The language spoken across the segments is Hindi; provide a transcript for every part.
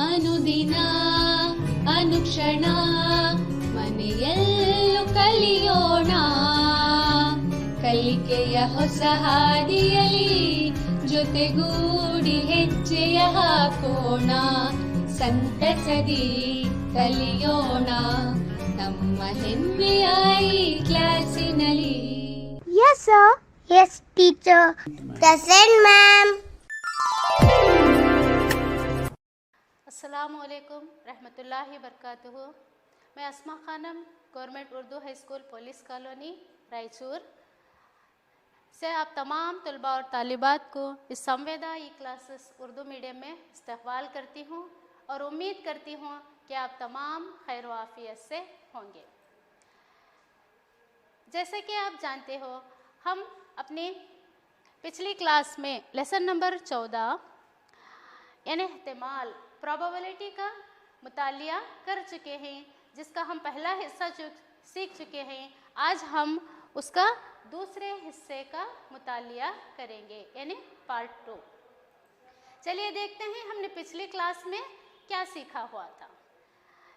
ಅನುದಿನ ಅನುಕ್ಷಣ ಮನೆಯಲ್ಲೂ ಕಲಿಯೋಣ, ಕಲಿಕೆಯ ಹೊಸ ಹಾದಿಯಲಿ ಜೊತೆಗೂಡಿ ಹೆಜ್ಜೆಯ ಹಾಕೋಣ, ಸಂತಸದಿ ಕಲಿಯೋಣ ನಮ್ಮ ಹೆಮ್ಮೆಯ ಈ ಕ್ಲಾಸಿನಲ್ಲಿ. Yes sir. Yes teacher. Present ma'am. अस्सलामुअलैकुम रहमतुल्लाहि बरकातुहू। मैं Asma Khanam government Urdu high school police colony Raichur से आप तमाम तलबा और तालिबात को इस Samveda e classes Urdu medium में इस्तकबाल करती हूँ और उम्मीद करती हूँ कि आप तमाम खैर वाफियत से होंगे। जैसे कि आप जानते हो, हम अपनी पिछली क्लास में लेसन नंबर 14 यानी इहतिमाल प्रोबेबिलिटी का मुतालिया कर चुके हैं, जिसका हम पहला हिस्सा सीख चुके हैं। आज हम उसका दूसरे हिस्से का मुतालिया करेंगे यानी पार्ट 2। चलिए देखते हैं हमने पिछली क्लास में क्या सीखा हुआ था।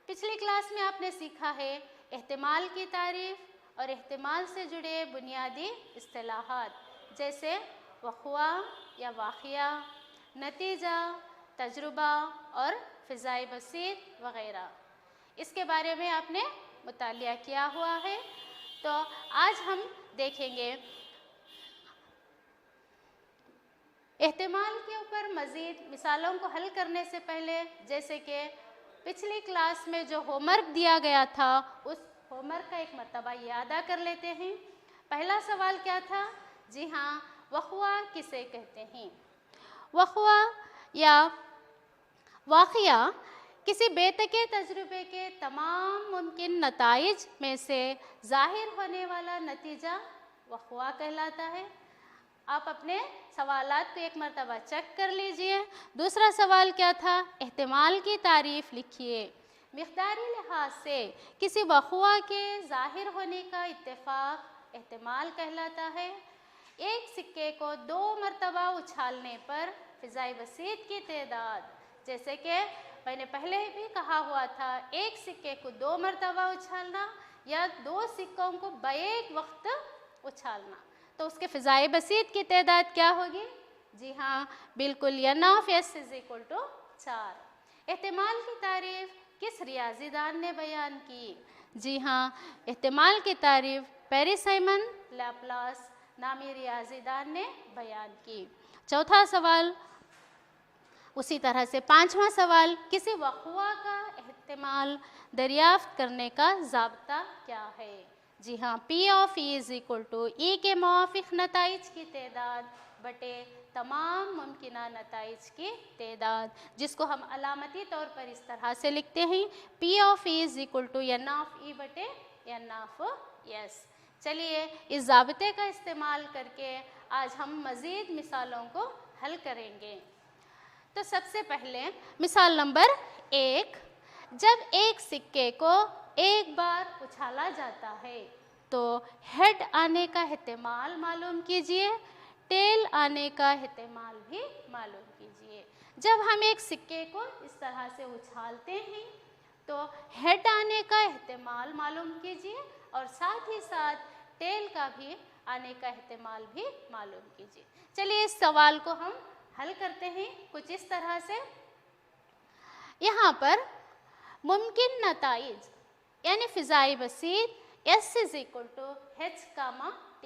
पिछली क्लास में आपने सीखा है इहतिमाल की तारीफ़ और इहतिमाल से जुड़े बुनियादी इस्तिलाहात जैसे वक़ुआ या वाक़िया, नतीजा, तजुर्बा और फ़िज़ाए बसीत वग़ैरह। इसके बारे में आपने मुतालिया किया हुआ है। तो आज हम देखेंगे इहतिमाल के ऊपर मज़ीद मिसालों को हल करने से पहले, जैसे कि पिछली क्लास में जो होमवर्क दिया गया था उस होमवर्क का एक मरतबा यादा कर लेते हैं। पहला सवाल क्या था? जी हाँ, वक़ुआ किसे कहते हैं? वक़ुआ या वाक़िया किसी बेतके तजुर्बे के तमाम मुमकिन नताइज में से ज़ाहिर होने वाला नतीजा वक़ुआ कहलाता है। आप अपने सवालात को एक मरतबा चेक कर लीजिए। दूसरा सवाल क्या था? इहतिमाल की तारीफ़ लिखिए। मिक़दारी लिहाज से किसी वक़ुआ के ज़ाहिर होने का इत्तेफ़ाक़ इहतिमाल कहलाता है। एक सिक्के को 2 मरतबा उछालने पर फ़िज़ाए बसीत की तादाद, जैसे कि मैंने पहले भी कहा हुआ था, एक सिक्के को 2 मरतबा उछालना या 2 सिक्कों को बैक वक्त उछालना, तो उसके फ़िज़ाए बसीत की तादाद क्या होगी? जी हाँ, बिल्कुल n ऑफ s = 4। इहतिमाल की तारीफ़ किस रियाज़ीदान ने बयान की? जी हाँ, इहतिमाल की तारीफ़ पेरी-साइमन लैपलास नामी रियाज़ीदान ने बयान की। चौथा सवाल उसी तरह से। पांचवा सवाल, किसी वक़ुआ का इहतिमाल दरियाफ़्त करने का ज़ाब्ता क्या है? जी हाँ, P ऑफ E = E के मुआफ़िक़ नताइज की तादाद बटे तमाम मुमकिना नताइज की तादाद, जिसको हम अलामती तौर पर इस तरह से लिखते हैं, P of E = n of E बटे n ऑफ S। चलिए इस ज़ाब्ते का इस्तेमाल करके आज हम मज़ीद मिसालों को हल करेंगे। तो सबसे पहले मिसाल नंबर 1, जब एक सिक्के को एक बार उछाला जाता है तो हेड आने का इहतिमाल मालूम कीजिए, टेल आने का इहतिमाल भी मालूम कीजिए। जब हम एक सिक्के को इस तरह से उछालते हैं तो हेड आने का इहतिमाल मालूम कीजिए और साथ ही साथ टेल का भी आने का इहतिमाल भी मालूम कीजिए। चलिए इस सवाल को हम हल करते हैं कुछ इस तरह से। यहाँ पर मुमकिन नताइज यानी फ़िज़ाए बसीत S = H, T।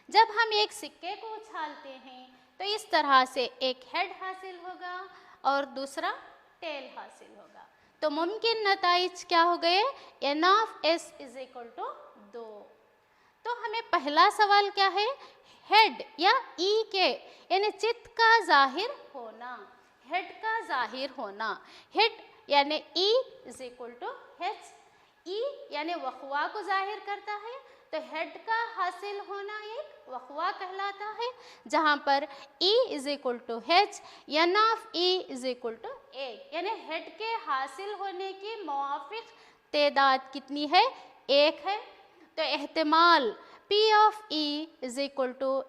जब हम एक सिक्के को उछालते हैं तो इस तरह से एक हेड हासिल होगा और दूसरा टेल हासिल होगा। तो मुमकिन नताइज क्या हो गए? n of s = 2। तो हमें पहला सवाल क्या है? हेड या E के यानी चित्त का ज़ाहिर होना, हेड का ज़ाहिर होना। हेड यानी E = H, E यानी वक़ुआ को ज़ाहिर करता है, तो हेड का हासिल होना एक वक़ुआ कहलाता है, जहाँ पर E = H, n of E = 1 यानी हेड के हासिल होने की मुआफ़िक़ तादाद कितनी है? 1 है। तो इहतिमाल P of E =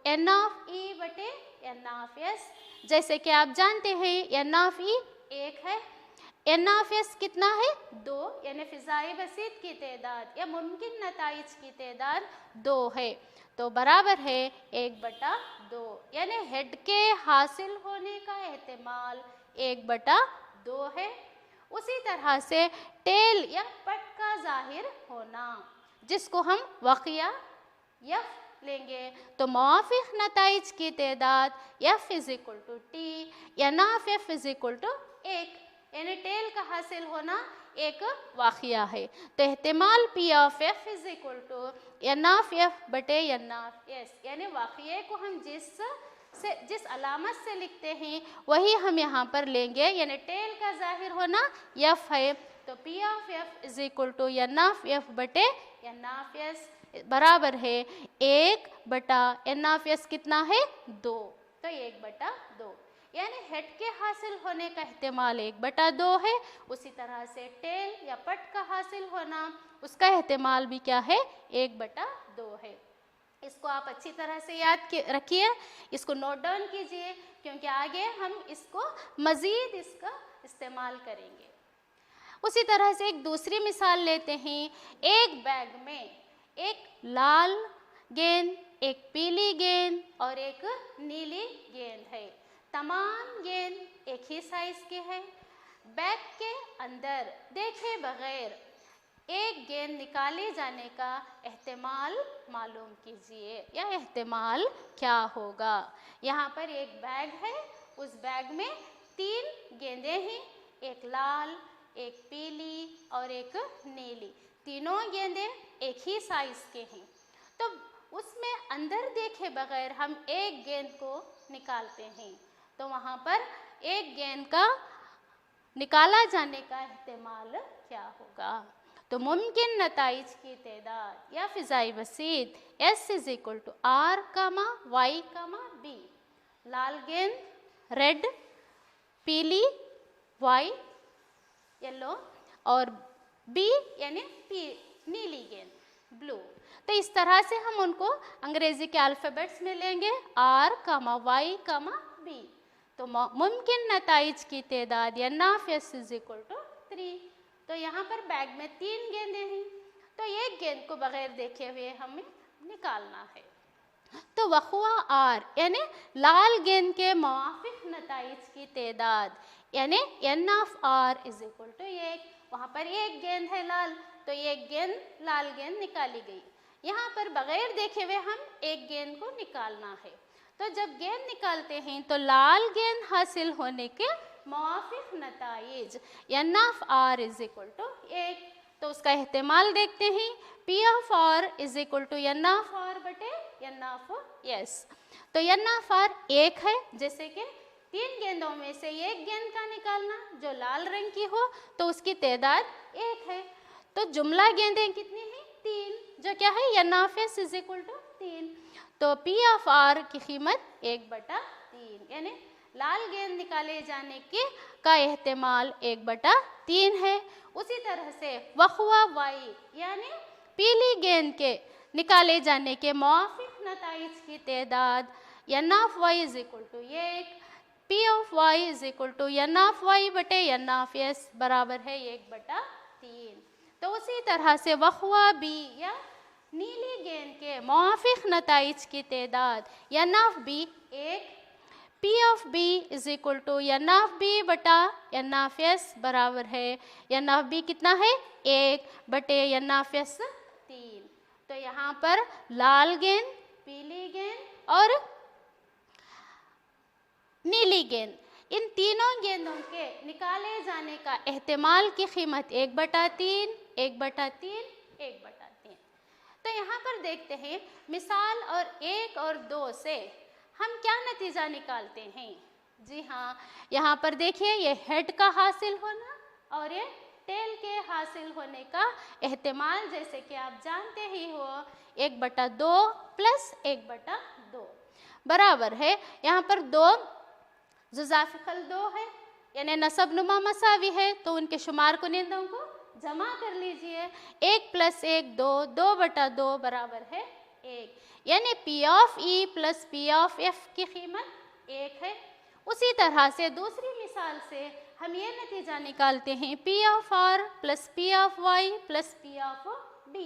n of E बटे n ऑफ S। जैसे कि आप जानते हैं n ऑफ E 1 है, एन ऑफ एस कितना है 2, यानी फ़िज़ाई बसीत की तादाद या मुमकिन नताइज की तादाद 2 है, तो बराबर है 1/2, यानी हेड के हासिल होने का एहतिमाल 1/2 है। उसी तरह से टेल या पट का ज़ाहिर होना, जिसको हम वक़िया यफ लेंगे, तो मुआफ़िक़ नताइज की तादाद F is equal to T या नाफ एफ इज़ इक्वल टू 1, यानी टेल का हासिल होना एक वाक़िया है। तो एहतिमाल P of F is equal to N of F बटे एन ऑफ एस, यानी वाक़िए को हम जिस अलामत से लिखते हैं वही हम यहाँ पर लेंगे, यानी टेल का ज़ाहिर होना एफ है, तो P of F is equal to N of F बटे एन ऑफ एस बराबर है 1/n ऑफ एस कितना है 2, तो 1/2, यानी हेड के हासिल होने का एहतिमाल 1/2 है। उसी तरह से टेल या पट का हासिल होना उसका एहतिमाल भी क्या है 1/2 है। इसको आप अच्छी तरह से याद रखिए, इसको नोट डाउन कीजिए, क्योंकि आगे हम इसको मज़ीद इसका इस्तेमाल करेंगे। उसी तरह से एक दूसरी मिसाल लेते हैं। एक बैग में एक लाल गेंद, एक पीली गेंद और एक नीली गेंद है। तमाम गेंद एक ही साइज़ के हैं। बैग के अंदर देखे बगैर एक गेंद निकाले जाने का एहतिमाल मालूम कीजिए, या एहतिमाल क्या होगा। यहाँ पर एक बैग है, उस बैग में 3 गेंदें हैं, एक लाल, एक पीली और एक नीली। तीनों गेंदें एक ही साइज़ के हैं, तो उसमें अंदर देखे बगैर हम एक गेंद को निकालते हैं, तो वहाँ पर एक गेंद का निकाला जाने का एहतिमाल क्या होगा। तो मुमकिन नताइज की तादाद या फ़िज़ाई बसीत S is equal to R, Y, B। लाल गेंद रेड, पीली वाइट येलो और B यानी नीली गेंद ब्लू। तो इस तरह से हम उनको अंग्रेज़ी के अल्फ़ाबेट्स में लेंगे R, Y, B। तो मुमकिन नताइज की तादाद या नाफ S इज़ इक्वल टू 3। तो यहाँ पर बैग में 3 गेंदें हैं, तो एक गेंद को बगैर देखे हुए हमें निकालना है। तो वक़ुआ R यानी लाल गेंद के मुआफ़िक़ नताइज की तादाद यानी n of R is equal to 1। वहाँ पर एक गेंद है लाल, तो एक गेंद लाल गेंद निकाली गई। यहाँ पर बगैर देखे हुए हम एक गेंद को निकालना है। तो जब गेंद निकालते हैं तो लाल गेंद हासिल होने के मुआफ़िक़ नताइज n of R is equal to 1। तो उसका एहतिमाल देखते हैं, P of R is equal to n of R बटे n ऑफ S। तो n ऑफ R 1 है, जैसे कि 3 गेंदों में से एक गेंद का निकालना जो लाल रंग की हो तो उसकी तादाद 1 है। तो जुमला गेंदें कितनी हैं 3, जो क्या है n of S is equal to 3। तो P ऑफ R की कीमत 1/3, यानी लाल गेंद निकाले जाने के का एहतिमाल 1/3 है। उसी तरह से वक़ुआ Y यानी पीली गेंद के निकाले जाने के मुआफ़िक़ नताइज की तादाद n of Y is equal to 1, P of Y is equal to n of Y बटे n ऑफ S बराबर है 1/3। तो उसी तरह से वक़ुआ B या नीली गेंद के मुआफ़िक़ नताइज की तादाद n of B 1, P of B is equal to n of B बटा n ऑफ S बराबर है n ऑफ B कितना है 1 बटे n ऑफ S 3। तो यहाँ पर लाल गेंद, पीली गेंद और नीली गेंद, इन तीनों गेंदों के निकाले जाने का एहतिमाल की कीमत 1/3, 1/3, 1/3। तो यहाँ पर देखते हैं मिसाल और 1 और 2 से हम क्या नतीजा निकालते हैं। जी हाँ, यहाँ पर देखिए ये हेड का हासिल होना और ये टेल के हासिल होने का एहतिमाल, जैसे कि आप जानते ही हो 1/2 प्लस 1/2 बराबर है। यहाँ पर 2 जुज़ाफ़िक़ल 2 है, यानी नसब नुमा मसावी है, तो उनके शुमार कुनिंदों को जमा कर लीजिए। 1 प्लस 1 2, 2/2 बराबर है 1, यानी P of E plus P of F की कीमत 1 है। उसी तरह से दूसरी मिसाल से हम ये नतीजा निकालते हैं P of R plus P of Y plus P of D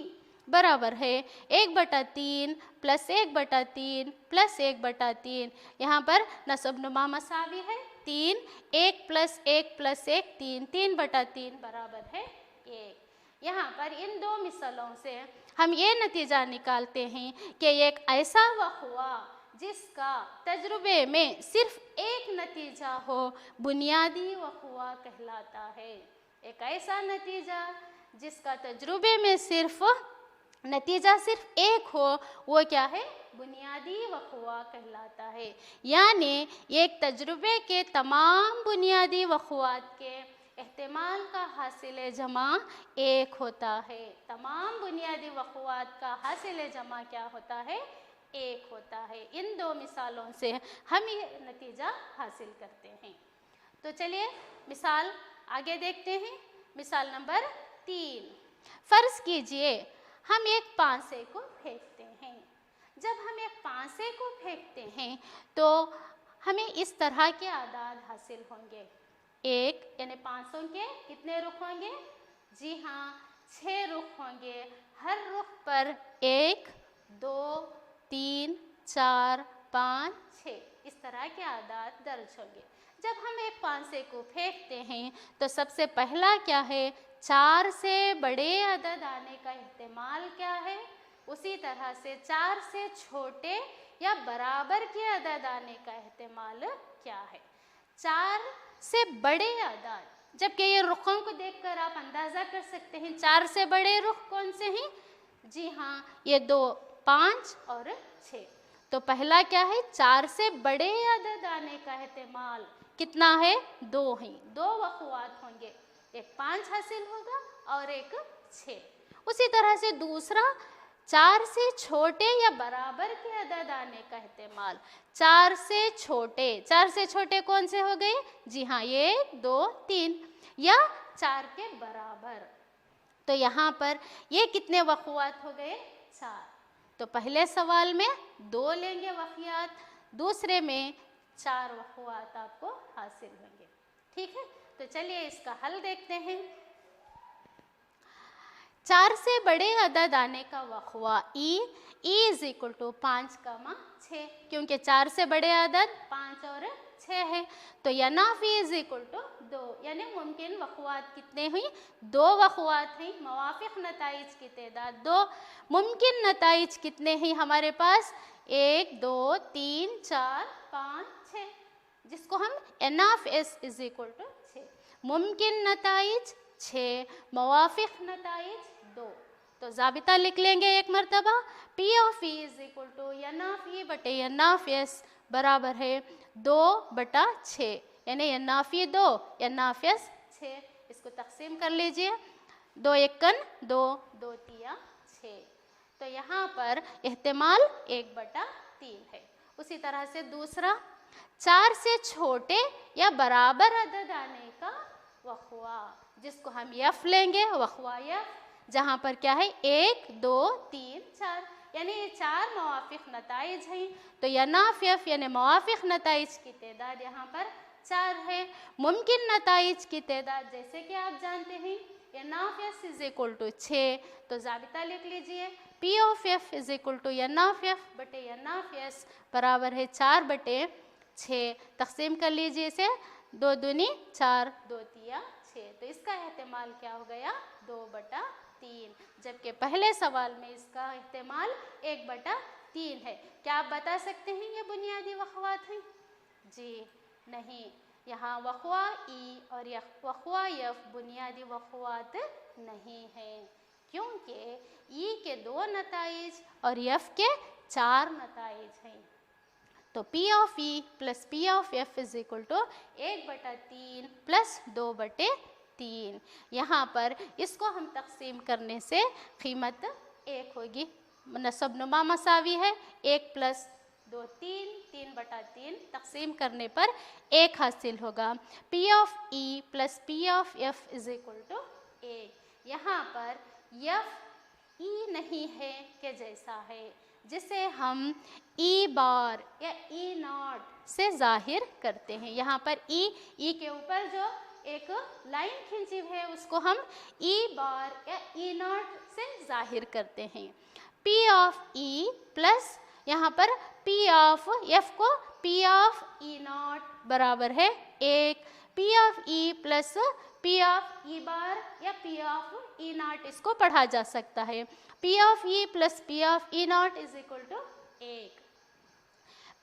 बराबर है 1/3 प्लस 1/3 प्लस 1/3। यहाँ पर नसब नुमा मसावी है 3, 1 प्लस 1 प्लस 1 3, 3/3 बराबर है 1। यहाँ पर इन दो मिसालों से हम ये नतीजा निकालते हैं कि एक ऐसा वक़्वा जिसका तजुर्बे में सिर्फ एक नतीजा हो बुनियादी वक़्वा कहलाता है। एक ऐसा नतीजा जिसका तजुर्बे में सिर्फ नतीजा सिर्फ एक हो वो क्या है, बुनियादी वक़्वा कहलाता है। यानी एक तजुर्बे के तमाम बुनियादी वक़्वात के एहतिमाल का हासिल जमा एक होता है। तमाम बुनियादी वक़्वात का हासिल जमा क्या होता है, एक होता है। इन दो मिसालों से हम ये नतीजा हासिल करते हैं। तो चलिए मिसाल आगे देखते हैं। मिसाल नंबर 3, फ़र्ज़ कीजिए हम एक पांसे को फेंकते हैं। जब हम एक पांसे को फेंकते हैं तो हमें इस तरह के आदाद हासिल होंगे। एक यानी 500 के कितने रुख होंगे, जी हाँ 6 रुख होंगे। हर रुख पर 1, 2, 3, 4, 5, 6 इस तरह के आदाद दर्ज होंगे। जब हम एक पांसे को फेंकते हैं तो सबसे पहला क्या है, 4 से बड़े अदद आने का एहतिमाल क्या है, उसी तरह से 4 से छोटे या बराबर के अदद आने का एहतिमाल क्या है। 4 से बड़े अदद, जबकि ये रुखों को देखकर आप अंदाज़ा कर सकते हैं 4 से बड़े रुख कौन से हैं, जी हाँ ये 2, 5 और 6। तो पहला क्या है, 4 से बड़े अदद आने का एहतिमाल कितना है, 2 हैं। 2 वक़्वात होंगे, एक 5 हासिल होगा और एक 6। उसी तरह से दूसरा 4 से छोटे या बराबर के अदद आने का एहतिमाल, 4 से छोटे कौन से हो गए, जी हाँ ये 2, 3 या 4 के बराबर। तो यहाँ पर ये कितने वक़्वात हो गए, 4। तो पहले सवाल में 2 लेंगे वक़्यात, दूसरे में 4 वक़्वात आपको हासिल होंगे। ठीक है, तो चलिए इसका हल देखते हैं। 4 से बड़े अदद आने का वक़्वा ई इज़ इक्वल टू 5, 6, क्योंकि 4 से बड़े अदद 5 और 6 है। तो यनाफ़ी इज़ इक्वल टू 2, यानी मुमकिन वक़्वात कितने हुई, 2 वक़्वात हैं। मवाफ़िक़ नताइज की तादाद 2, मुमकिन नताइज कितने हैं हमारे पास, 1, 2, 3, 4, 5, 6, जिसको हम N of S is equal to 6। मुमकिन नताइज 6, मवाफ़िक़ नताइज 2। तो ज़ाबिता लिख लेंगे एक मरतबा, P of E is equal to N of E बटे एन ऑफ एस बराबर है 2/6, यानी N of E 2, N of S 6। इसको तकसीम कर लीजिए, 2 एकन 2, 2 तिया 6। तो यहाँ पर एहतिमाल 1/3 है। उसी तरह से दूसरा 4 से छोटे या बराबर अदद आने का वक़्वा, जिसको हम यफ लेंगे, वक़्वा यफ, जहाँ पर क्या है 1, 2, 3, 4, यानी ये 4 मवाफ़िक़ नताइज हैं। तो यनाफ़ यफ यानी मवाफ़िक़ नताइज की तादाद यहाँ पर 4 है। मुमकिन नताइज की तादाद जैसे कि आप जानते हैं N of S is equal to 6। तो ज़ाबिता लिख लीजिए, P of F is equal to N of F बटे यनाफ़ एस बराबर है 4/6। तक़सीम कर लीजिए इसे, 2 दूनी 4, 2 तिया 6। तो इसका एहतिमाल क्या हो गया, 2/3, जबकि पहले सवाल में इसका एहतिमाल 1/3 है। क्या आप बता सकते हैं ये बुनियादी वक़्वात हैं, जी नहीं, यहाँ वक़्वा ई और वक़्वा यफ बुनियादी वक़्वात नहीं हैं, क्योंकि ई के 2 नताइज और यफ के 4 नताइज हैं। तो P of E plus P of F is equal to 1/3 plus 2/3। यहाँ पर इसको हम तक़सीम करने से कीमत 1 होगी। नसब नुमा मसावी है, 1 प्लस 2 3, 3/3 तक़सीम करने पर 1 हासिल होगा। P of E plus P of F is equal to 1। यहाँ पर यफ ई नहीं है के जैसा है, जिसे हम ई बार या ई नॉट से जाहिर करते हैं। यहाँ पर ई के ऊपर जो एक लाइन खींची हुई है उसको हम ई बार या ई नॉट से जाहिर करते हैं। पी ऑफ ई प्लस यहाँ पर पी ऑफ एफ को पी ऑफ ई नॉट बराबर है 1, P of E plus P of E bar या पी ऑफ ई नॉट इसको पढ़ा जा सकता है। P of E plus P of E not is equal to 1।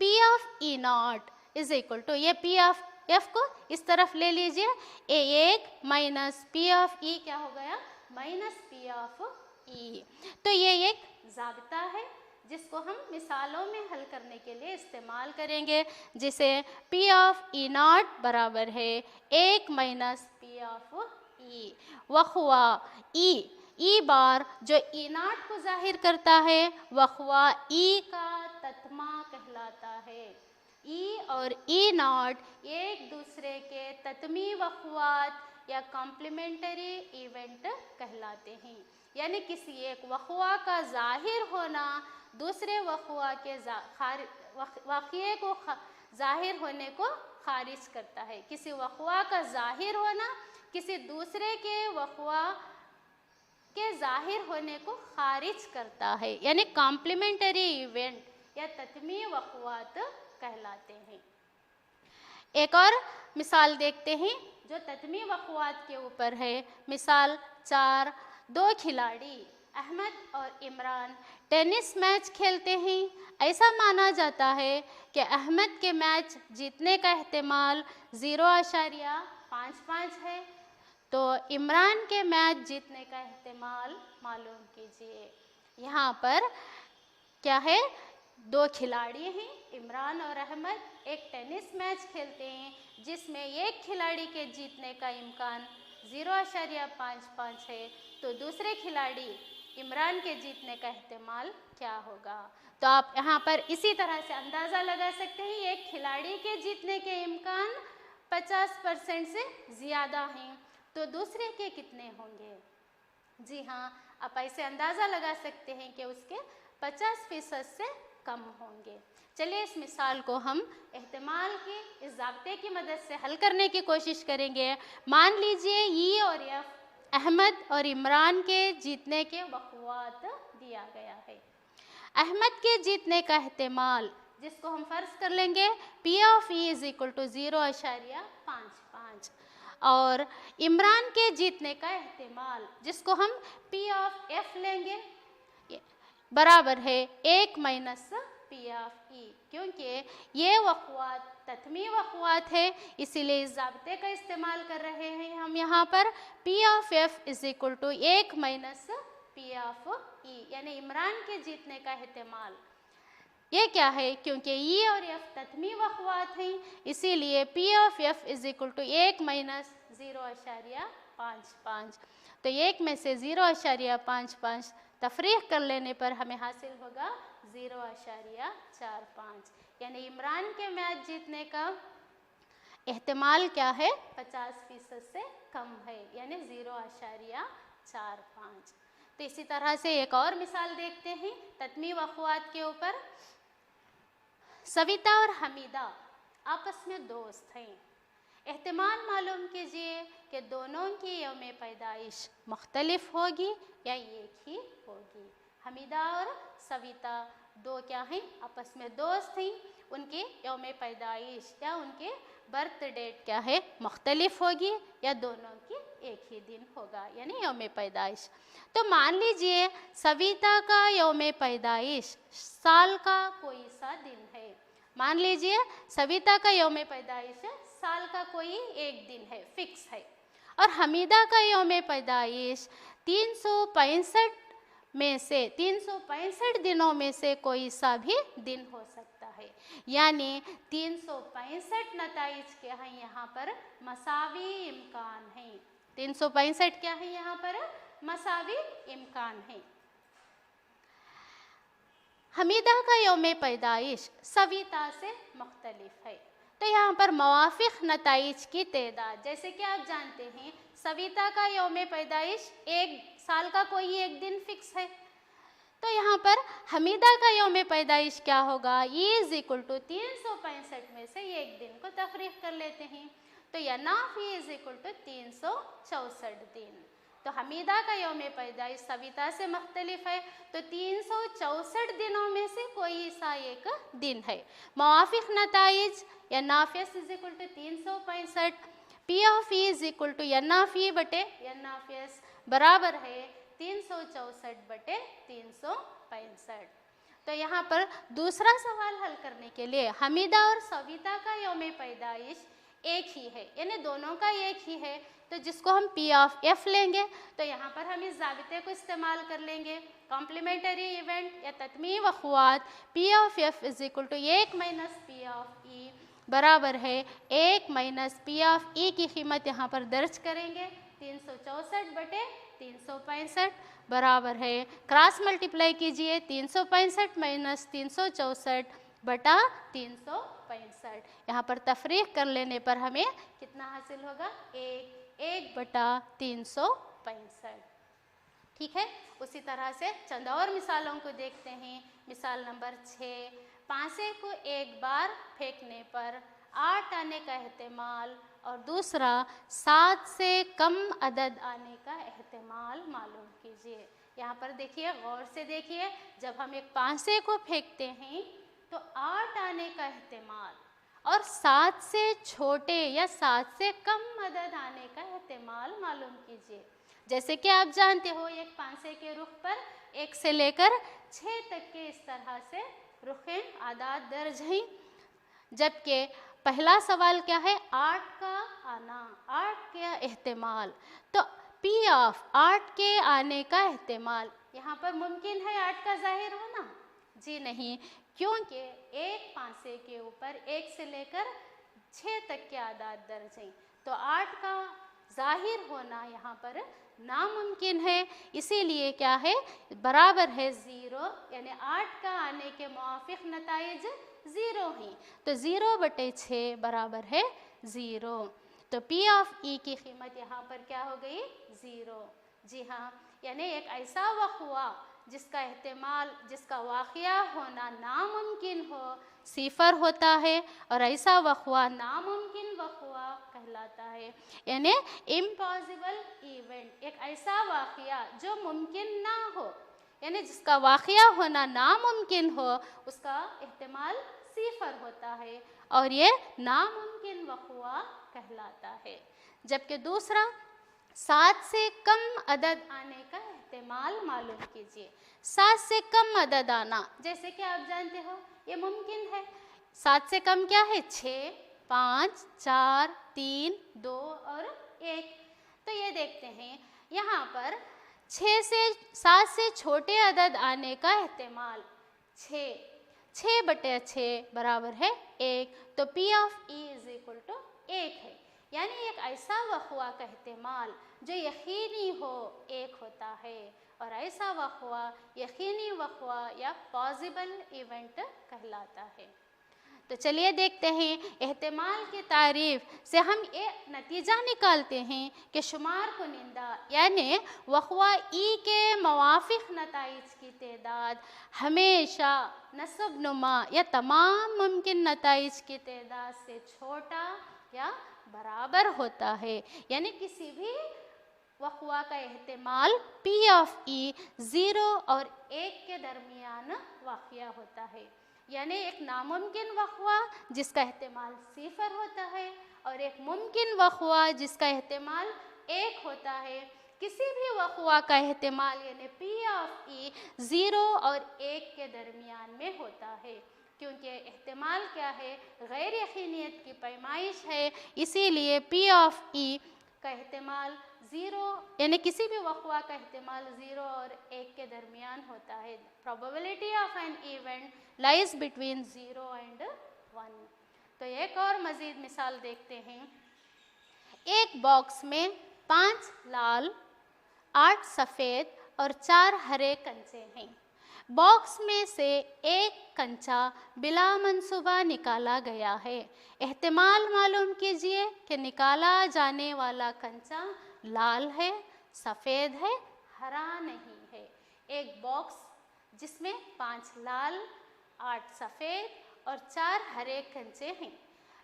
P of E not is equal to, ये पी ऑफ एफ को इस तरफ ले लीजिए, A1 माइनस पी ऑफ ई क्या हो गया, माइनस पी ऑफ ई। तो ये एक ज़ाब्ता है जिसको हम मिसालों में हल करने के लिए इस्तेमाल करेंगे, जिसे पी ऑफ ई नॉट बराबर है 1 माइनस पी ऑफ ई। वखवा ई बार जो ई नॉट को जाहिर करता है वखवा ई का तत्मा कहलाता है। ई और ई नॉट एक दूसरे के तत्मी वखवात या कॉम्प्लीमेंटरी इवेंट कहलाते हैं। यानी किसी एक वक़वा का ज़ाहिर होना दूसरे वक़वा के वाक़ये को ज़ाहिर होने को खारिज करता है। किसी वक़वा का ज़ाहिर होना किसी दूसरे के वक़वा के ज़ाहिर होने को खारिज करता है, यानी कॉम्प्लीमेंटरी इवेंट या तत्मी वक़वात कहलाते हैं। एक और मिसाल देखते हैं जो तत्मी वक़वात के ऊपर है। मिसाल 4, 2 खिलाड़ी अहमद और इमरान टेनिस मैच खेलते हैं। ऐसा माना जाता है कि अहमद के मैच जीतने का एहतिमाल 0.55 है, तो इमरान के मैच जीतने का एहतिमाल मालूम कीजिए। यहाँ पर क्या है, 2 खिलाड़ी हैं, इमरान और अहमद एक टेनिस मैच खेलते हैं जिसमें एक खिलाड़ी के जीतने का इम्कान 0.55 है, तो दूसरे खिलाड़ी इमरान के जीतने का एहतिमाल क्या होगा। तो आप यहाँ पर इसी तरह से अंदाज़ा लगा सकते हैं, एक खिलाड़ी के जीतने के इम्कान 50% से ज़्यादा हैं, तो दूसरे के कितने होंगे। जी हाँ, आप ऐसे अंदाज़ा लगा सकते हैं कि उसके 50% से कम होंगे। चलिए इस मिसाल को हम एहतिमाल की इस ज़ाब्ते की मदद से हल करने की कोशिश करेंगे। मान लीजिए ई और एफ अहमद और इमरान के जीतने के वक़वात दिया गया है। अहमद के जीतने का एहतिमाल जिसको हम फ़र्ज़ कर लेंगे P of E is equal to 0.55 और इमरान के जीतने का एहतिमाल जिसको हम पी ऑफ एफ लेंगे बराबर है 1 माइनस पी ऑफ ई, क्योंकि ये वक़वात तत्मी वक़वात है, इसीलिए इस ज़ाब्ते का इस्तेमाल कर रहे हैं हम यहाँ पर। P of F is equal to 1 minus P of E, यानी इमरान के जीतने का एहतिमाल ये क्या है, क्योंकि ई और एफ तत्मी वक़वात हैं, इसीलिए P of F is equal to 1 minus 0.55। तो 1 में से 0.55 तफरीक कर लेने पर हमें हासिल होगा 0.45, यानी इमरान के मैच जीतने का एहतिमाल क्या है, 50% से कम है, यानी 0.45। तो इसी तरह से एक और मिसाल देखते हैं तत्मी वक़वात के ऊपर। सविता और हमीदा आपस में दोस्त हैं। एहतिमाल मालूम कीजिए कि दोनों की यौम पैदाइश मुख्तलिफ होगी या एक ही होगी। हमीदा और सविता 2 क्या हैं, आपस में दोस्त हैं, उनकी यौम पैदाइश या उनके बर्थ डेट क्या है, मुख्तलिफ होगी या दोनों की एक ही दिन होगा, यानी यौम पैदाइश। तो मान लीजिए सविता का यौम पैदाइश साल का कोई सा दिन है। मान लीजिए सविता का यौम पैदाइश साल का कोई एक दिन है, फिक्स है, और हमीदा का यौम पैदाइश 365 में से 365 दिनों में से कोई सा भी दिन हो सकता है, यानी 365 नताइज क्या हैं यहाँ पर, मसावी इम्कान हैं। 365 क्या है यहाँ पर, मसावी इम्कान है। हमीदा का यौम पैदाइश सविता से मुख्तलिफ है, तो यहाँ पर मवाफिक नताइज की तादाद, जैसे कि आप जानते हैं सविता का यौम पैदाइश एक साल का कोई एक दिन फिक्स है, तो यहाँ पर हमीदा का यौम पैदाइश क्या होगा, ई इज़ इक्वल टू 365 में में से एक दिन को तफरीक कर लेते हैं। तो n of E is equal to 364 दिन। तो हमीदा का यौम पैदाइश सविता से मुख्तलिफ है, तो 364 दिनों में से कोई सा एक दिन है। मुआफिक नताइज n of S is equal to 365, P of E is equal to n of E बटे n ऑफ एस बराबर है 364 बटे 365। तो यहाँ पर दूसरा सवाल हल करने के लिए हमीदा और सविता का यौम पैदाइश एक ही है, यानी दोनों का एक ही है, तो जिसको हम पी ऑफ एफ लेंगे। तो यहाँ पर हम इस ज़ाबिते को इस्तेमाल कर लेंगे, कॉम्प्लीमेंटरी इवेंट या तत्मी वक़ुआत P of F is equal to 1 minus P of E बराबर है 1 माइनस पी ऑफ ई की कीमत यहाँ पर दर्ज करेंगे 364 बटे 365 बराबर है, क्रॉस मल्टीप्लाई कीजिए 365 माइनस 364 बटा 365। यहाँ पर तफरीक कर लेने पर हमें कितना हासिल होगा, 1 बटा 365। ठीक है, उसी तरह से चंद और मिसालों को देखते हैं। मिसाल नंबर 6, पांसे को एक बार फेंकने पर 8 आने का एहतिमाल और दूसरा 7 से कम अदद आने का एहतिमाल मालूम कीजिए। यहाँ पर देखिए, गौर से देखिए, जब हम एक पांसे को फेंकते हैं तो 8 आने का एहतिमाल और 7 से छोटे या 7 से कम अदद आने का एहतिमाल मालूम कीजिए। जैसे कि आप जानते हो, एक पांसे के रुख पर 1 से लेकर 6 तक के इस तरह से रुखें आदाद दर्ज हैं, जबकि पहला सवाल क्या है, 8 का आना, 8 के एहतिमाल। तो पी ऑफ 8 के आने का एहतिमाल, यहाँ पर मुमकिन है 8 का जाहिर होना? जी नहीं, क्योंकि एक पांसे के ऊपर 1 से लेकर 6 तक के आदाद दर्ज हैं, तो 8 का जाहिर होना यहाँ पर नामुमकिन है। इसीलिए क्या है, बराबर है 0, यानी 8 का आने के मुआफिक नताइज 0 हैं, तो 0 बटे 6 बराबर है 0। तो पी ऑफ ई की कीमत यहाँ पर क्या हो गई, 0। जी हाँ, यानी एक ऐसा वक़ुआ जिसका एहतिमाल, जिसका वाक़या होना नामुमकिन हो, सिफर होता है, और ऐसा वक़ुआ नामुमकिन वक़ुआ कहलाता है। यानी इम्पॉसिबल इवेंट, एक ऐसा वाक़या जो मुमकिन ना हो, यानी जिसका वाक़या होना नामुमकिन हो, उसका एहतिमाल सिफर होता है और ये नामुमकिन वक़ुआ कहलाता है। जबकि दूसरा 7 से कम अदद आने का एहतिमाल मालूम कीजिए। 7 से कम अदद आना, जैसे कि आप जानते हो, ये मुमकिन है। 7 से कम क्या है, 6, 5, 4, 3, 2 और 1। तो ये देखते हैं यहाँ पर 7 से छोटे अदद आने का एहतिमाल 6 बटे 6 बराबर है 1। तो P of E is equal to 1 है, यानी एक ऐसा वक़ुआ का एहतिमाल जो यकीनी हो 1 होता है, और ऐसा वक़ुआ यकीनी वक़ुआ या पॉसिबल इवेंट कहलाता है। तो चलिए देखते हैं, एहतिमाल की तारीफ से हम ये नतीजा निकालते हैं कि शुमार कुनिंदा यानी वक़ुआ ई के मुवाफ़िक़ नताइज की तादाद हमेशा नस्ब नुमा या तमाम मुमकिन नताइज की तादाद से छोटा या बराबर होता है। यानी किसी भी वक़ुआ का एहतिमाल पी ऑफ ई 0 और 1 के दरमियान वाक़या होता है। यानी एक नामुमकिन वक़ुआ जिसका एहतिमाल सिफर होता है और एक मुमकिन वक़ुआ जिसका एहतिमाल 1 होता है। किसी भी वक़ुआ का एहतिमाल यानी पी ऑफ ई 0 और 1 के दरमियान में होता है, क्योंकि एहतिमाल क्या है, गैर यकीनियत की पैमाइश है। इसीलिए पी ऑफ ई का एहतिमाल 0 यानी किसी भी वक़ुआ का एहतिमाल 0 और 1 के दरमियान होता है। Probability of an event lies between 0 and 1। तो एक और मज़ीद मिसाल देखते हैं। एक बॉक्स में 5 लाल, 8 सफ़ेद और 4 हरे कंचे हैं। बॉक्स में से एक कंचा बिला मंसूबा निकाला गया है। एहतिमाल मालूम कीजिए कि निकाला जाने वाला कंचा लाल है, सफ़ेद है, हरा नहीं है। एक बॉक्स जिसमें 5 लाल, 8 सफ़ेद और 4 हरे कंचे हैं।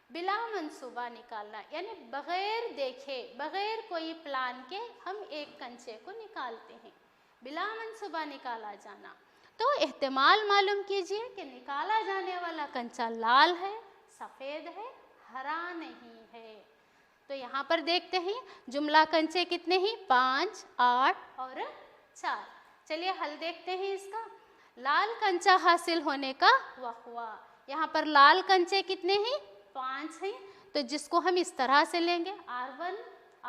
बिला मंसूबा निकालना, यानी बगैर देखे, बगैर कोई प्लान के हम एक कंचे को निकालते हैं, बिला मंसूबा निकाला जाना। तो एहतिमाल मालूम कीजिए कि निकाला जाने वाला कंचा लाल है, सफ़ेद है, हरा नहीं है। तो यहाँ पर देखते हैं जुमला कंचे कितने हैं, 5, 8 और 4। चलिए हल देखते हैं इसका। लाल कंचा हासिल होने का वक़्वा, यहाँ पर लाल कंचे कितने हैं, 5 हैं। तो जिसको हम इस तरह से लेंगे, R1,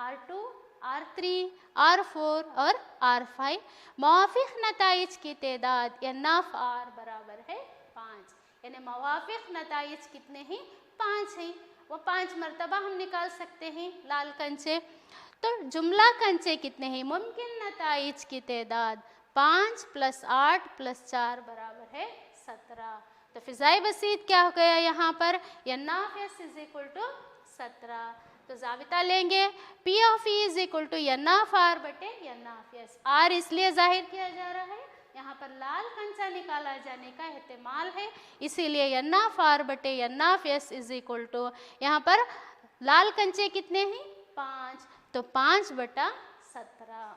R2, R3, R4 और R5। मवाफ़िक़ नताइज की तादाद या नफ़ R बराबर है 5, यानी मवाफ़िक़ नताइज कितने हैं, 5 हैं। वो 5 मरतबा हम निकाल सकते हैं लाल कंचे। तो जुमला कंचे कितने हैं, मुमकिन नताइज की तादाद 5 + 8 + 4 बराबर है 17। तो फ़िज़ाई बसीत क्या हो गया यहाँ पर, NF = 17। तो ज़ाबिता लेंगे P of E = NF R बटे NF S। R इसलिए ज़ाहिर किया जा रहा है, यहाँ पर लाल कंचा निकाला जाने का एहतिमाल है, इसीलिए NF R बटे NF S = यहाँ पर लाल कंचे कितने हैं, 5, तो 5 बटा 17।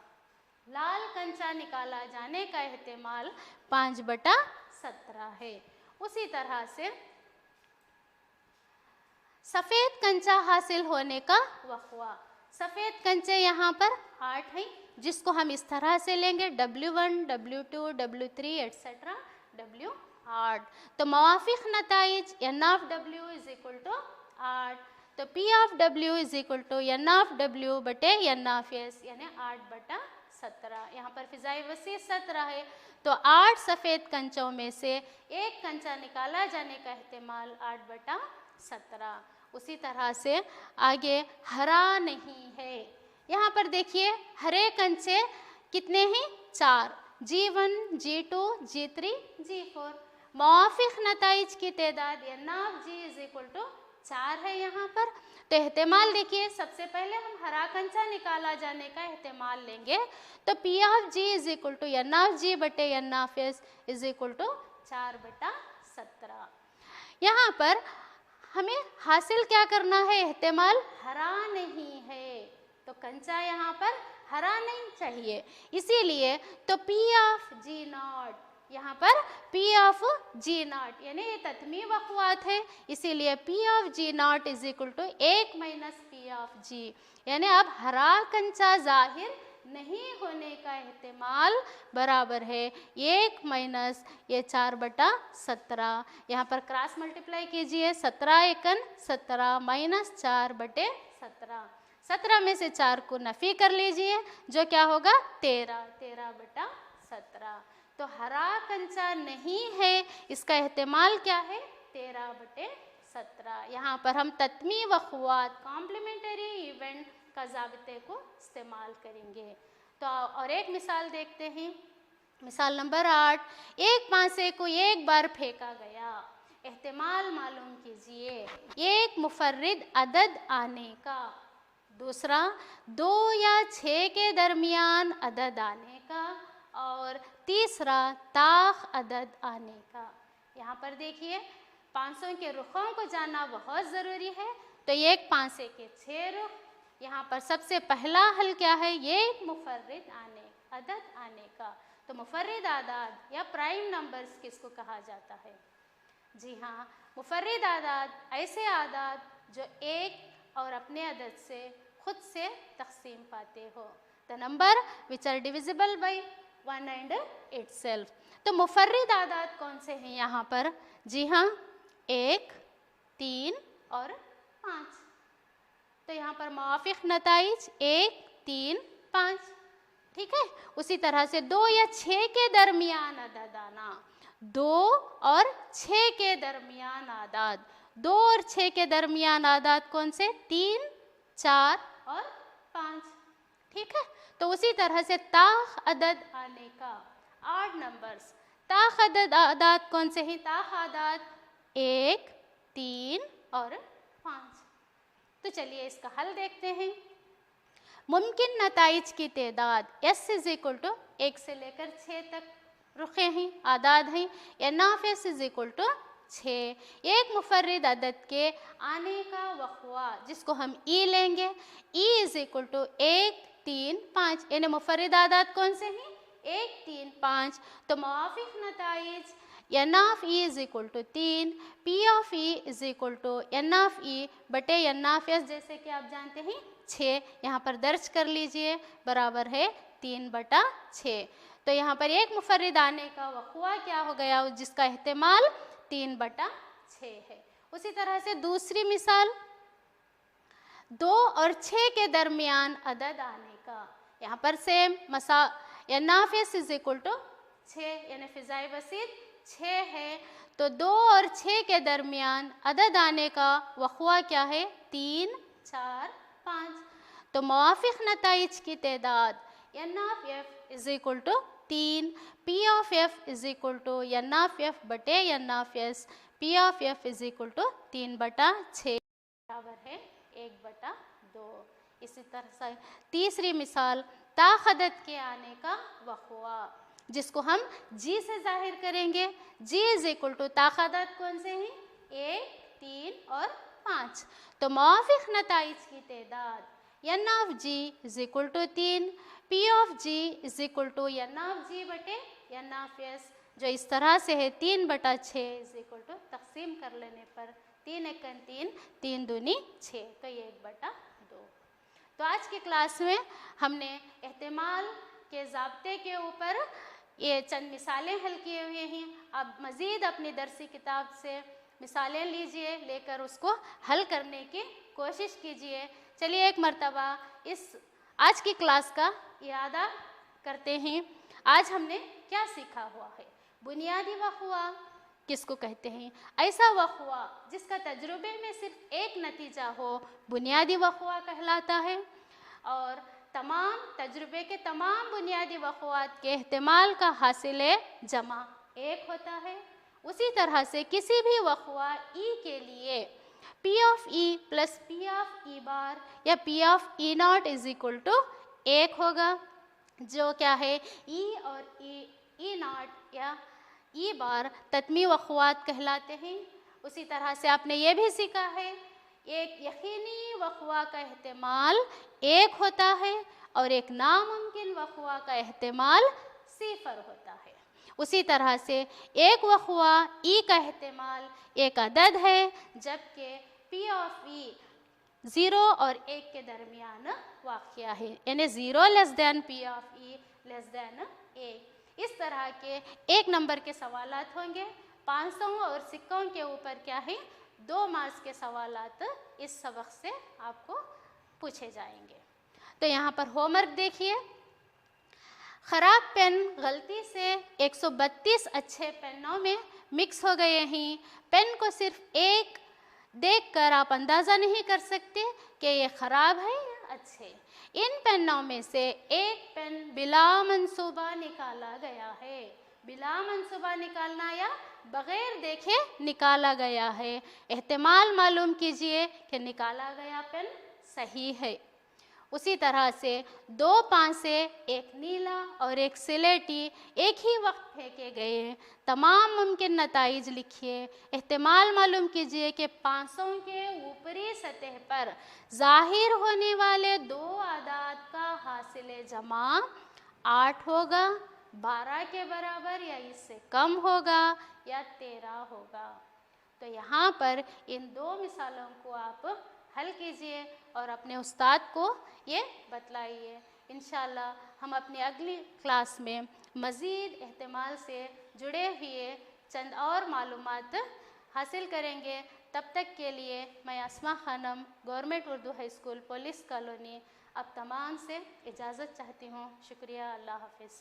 लाल कंचा निकाला जाने का एहतिमाल 5 बटा 17 है। उसी तरह से सफ़ेद कंचा हासिल होने का वक़्वा, सफ़ेद कंचे यहाँ पर 8 हैं, जिसको हम इस तरह से लेंगे, W1, W2, W3 etcetera W8। तो मवाफ़िक़ नताइज NW = 8, तो P of W = NW बटे NF यानी 8 बटा 17। यहाँ पर फ़िज़ाई वसीत 17 है, तो 8 सफ़ेद कंचों में से एक कंचा निकाला जाने का एहतिमाल 8 बटा 17। उसी तरह से आगे हरा नहीं है, यहाँ पर देखिए हरे कंचे कितने हैं, 4, G1, G2, G3, G4। मवाफ़िक़ नताइज की तादाद NG = 4 है यहाँ पर। तो एहतिमाल देखिए, सबसे पहले हम हरा कंचा निकाला जाने का एहतिमाल लेंगे, तो P of G = NG बटे NF S = 4 बटा 17। यहाँ पर हमें हासिल क्या करना है, एहतिमाल हरा नहीं है, तो कंचा यहाँ पर हरा नहीं चाहिए, इसीलिए तो P of G0, यहाँ पर P of G0 यानी ये तत्मी वक़्वात है, इसीलिए P of G0 = 1 - P of G, यानी अब हरा कंचा ज़ाहिर नहीं होने का एहतिमाल बराबर है 1 - ये 4 बटा 17। यहाँ पर क्रॉस मल्टीप्लाई कीजिए, 17 एकन 17 - 4 बटे 17। 17 में से 4 को नफ़ी कर लीजिए, जो क्या होगा 13 बटा 17। तो हरा कंचा नहीं है, इसका एहतिमाल क्या है, 13 बटे 17। यहाँ पर हम तत्मी वक़्वात कॉम्प्लीमेंट्री इवेंट का ज़ाबिते को इस्तेमाल करेंगे। तो और एक मिसाल देखते हैं, मिसाल नंबर 8। एक पासे को एक बार फेंका गया, एहतिमाल मालूम कीजिए, एक मुफर्रिद अदद आने का, दूसरा 2 या 6 के दरमियान अदद आने का, और तीसरा ताख अदद आने का। यहाँ पर देखिए 500 के रुखों को जानना बहुत ज़रूरी है। तो एक पासे के 6 रुख, यहाँ पर सबसे पहला हल क्या है, ये मुफर्रिद अदद आने का। तो मुफर्रिद आदाद या प्राइम नंबर्स किसको कहा जाता है, जी हाँ, मुफर्रिद आदाद ऐसे आदाद जो एक और अपने अदद से खुद से तकसीम पाते हो, the number which are divisible by 1 and itself। तो मुफर्रिद आदाद कौन से हैं यहाँ पर, जी हाँ, 1, 3 और 5। तो यहाँ पर मवाफ़िक़ नताइज 1, 3, 5, ठीक है। उसी तरह से 2 या 6 के दरमियान अदद आना, 2 और 6 के दरमियान आदाद, 2 और 6 के दरमियान आदाद कौन से, 3, 4 और 5, ठीक है। तो उसी तरह से ताख अदद आने का 8 नंबर्स, ताख अदद आदाद कौन से हैं, ताख आदाद 1, 3 और 5। तो चलिए इसका हल देखते हैं। मुमकिन नताइज की तादाद S = 1 से लेकर 6 तक रुखे हैं, आदाद हैं। NF S = 6। एक मुफर्रिद अदद के आने का वक़्वा जिसको हम ई लेंगे, ई इज़ इक्वल टू 1, 3, 5, यानी मुफर्रिद आदाद कौन से हैं? 1, 3, 5। तो मुवाफ़िक़ नताइज N of E is equal to 3, P of E is equal to N of E बटे एन ऑफ एस, जैसे कि आप जानते हैं 6, यहाँ पर दर्ज कर लीजिए, बराबर है 3/6। तो यहाँ पर एक मुफर्रिद आने का वक़्वा क्या हो गया, जिसका एहतिमाल 3/6 है। उसी तरह से दूसरी मिसाल, 2 और 6 के दरमियान अदद आने का, यहाँ पर सेम मसा N of S is equal to 6, यानी फ़िज़ाई बसीत 6 है। तो 2 और 6 के दरमियान अदद आने का वक़्वा क्या है? 3, 4, 5। तो मुवाफ़िक़ नताइज की तादाद N of F is equal to 3, P of F is equal to N of F बटे N of S, P of F is equal to 3/6 बराबर है 1/2। इसी तरह से तीसरी मिसाल, ताख़दद के आने का वक़्वा जिसको हम जी से ज़ाहिर करेंगे। जी इज़ इक्वल टू ताख़दद कौन से हैं? 1, 3 और 5। तो मुवाफ़िक़ नताइज की तादाद N of G is equal to 3, P of G is equal to N of G बटे एन ऑफ एस, जो इस तरह से है 3/6 इज़ इक्वल टू तक़सीम कर लेने पर 3 एकन 3, 3 दूनी 6, तो ये 1/2। तो आज की क्लास में हमने एहतिमाल के ज़ाब्ते के ऊपर ये चंद मिसालें हल किए हुए हैं। अब मज़ीद अपनी दरसी किताब से मिसालें लीजिए, लेकर उसको हल करने की कोशिश कीजिए। चलिए एक मर्तबा इस आज की क्लास का इयादा करते हैं। आज हमने क्या सीखा हुआ है? बुनियादी वक़्वा किसको कहते हैं? ऐसा वक़्वा जिसका तजुर्बे में सिर्फ एक नतीजा हो, बुनियादी वक़्वा कहलाता है। और तमाम तजुर्बे के तमाम बुनियादी वक़्वात के एहतिमाल का हासिल जमा 1 होता है। उसी तरह से किसी भी वक़्वा ई के लिए P of E plus P of E bar या P of E not is equal to 1 होगा, जो क्या है ई और ई नॉट या ई बार तत्मी वक़्वात कहलाते हैं। उसी तरह से आपने ये भी सीखा है, एक यकीनी वक़्वा का एहतिमाल 1 होता है और एक नामुमकिन वक़्वा का एहतिमाल 0 होता है। उसी तरह से एक वक़्वा ई का एहतिमाल एक अदद है, जबकि पी ऑफ ई 0 और 1 के दरमियान वाक़या है, यानी 0 less than P of E less than 1। इस तरह के 1 नंबर के सवालात होंगे। 500 और सिक्कों के ऊपर क्या है 2 मार्क्स के सवालात इस सबक से आपको पूछे जाएंगे। तो यहाँ पर होमवर्क देखिए। ख़राब पेन गलती से 132 अच्छे पेनों में मिक्स हो गए हैं। पेन को सिर्फ एक देखकर आप अंदाज़ा नहीं कर सकते कि ये ख़राब है या अच्छे। इन पेनों में से एक पेन बिला मंसूबा निकाला गया है। बिला मंसूबा निकालना या बग़ैर देखे निकाला गया है। एहतिमाल मालूम कीजिए कि निकाला गया पेन सही है। उसी तरह से 2 पांसे, एक नीला और एक सिलेटी एक ही वक्त फेंके गए हैं। तमाम मुमकिन नताइज लिखिए। एहतिमाल मालूम कीजिए कि पांसों के ऊपरी सतह पर ज़ाहिर होने वाले 2 आदाद का हासिल जमा 8 होगा, 12 के बराबर या इससे कम होगा या 13 होगा। तो यहाँ पर इन 2 मिसालों को आप हल कीजिए और अपने उस्ताद को ये बतलाइए। इंशाअल्लाह हम अपनी अगली क्लास में मज़ीद एहतिमाल से जुड़े हुए चंद और मालूमात हासिल करेंगे। तब तक के लिए मैं Asma Khanam, government Urdu high school, police colony, अब तमाम से इजाज़त चाहती हूँ। शुक्रिया। अल्लाह हाफिज़।